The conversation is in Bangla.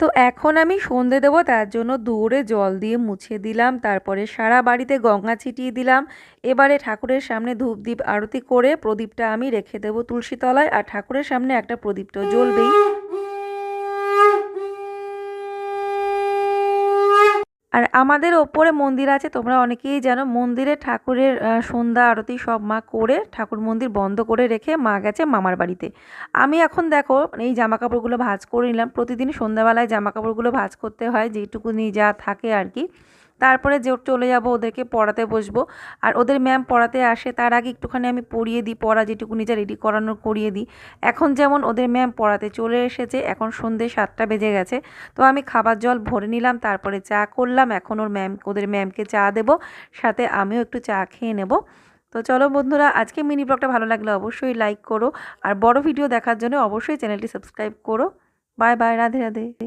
তো এখন আমি সন্ধে দেবো, তার জন্য দৌড়ে জল দিয়ে মুছে দিলাম, তারপরে সারা বাড়িতে গঙ্গা ছিটিয়ে দিলাম। এবারে ঠাকুরের সামনে ধূপ দ্বীপ আরতি করে প্রদীপটা আমি রেখে দেবো তুলসী তলায়, আর ঠাকুরের সামনে একটা প্রদীপ তো জ্বলবেই। আর আমাদের ওপরে মন্দির আছে, তোমরা অনেকেই জানো, মন্দিরে ঠাকুরের সন্ধ্যা আরতি সব মা করে ঠাকুর মন্দির বন্ধ করে রেখে মা গেছে মামার বাড়িতে। আমি এখন দেখো এই জামা কাপড়গুলো ভাঁজ করে নিলাম, প্রতিদিন সন্ধ্যাবেলায় জামা কাপড়গুলো ভাঁজ করতে হয় যেটুকুনি যা থাকে আর কি। তারপরে যে চলে যাব, ওদেরকে পড়াতে বসবো। আর ওদের ম্যাম পড়াতে আসে, তার আগে একটুখানি আমি পড়িয়ে দিই, পড়া যেটুকুনি যা রেডি করানোর করিয়ে দিই। এখন যেমন ওদের ম্যাম পড়াতে চলে এসেছে, এখন সন্ধ্যে 7টা বেজে গেছে। তো আমি খাবার জল ভরে নিলাম, তারপরে চা করলাম। এখন ওদের ম্যামকে চা দেবো, সাথে আমিও একটু চা খেয়ে নেব। তো চলো বন্ধুরা, আজকে মিনি ব্লগটা ভালো লাগলে অবশ্যই লাইক করো, আর বড় ভিডিও দেখার জন্য অবশ্যই চ্যানেলটি সাবস্ক্রাইব করো। Bye bye, Radhe Radhe.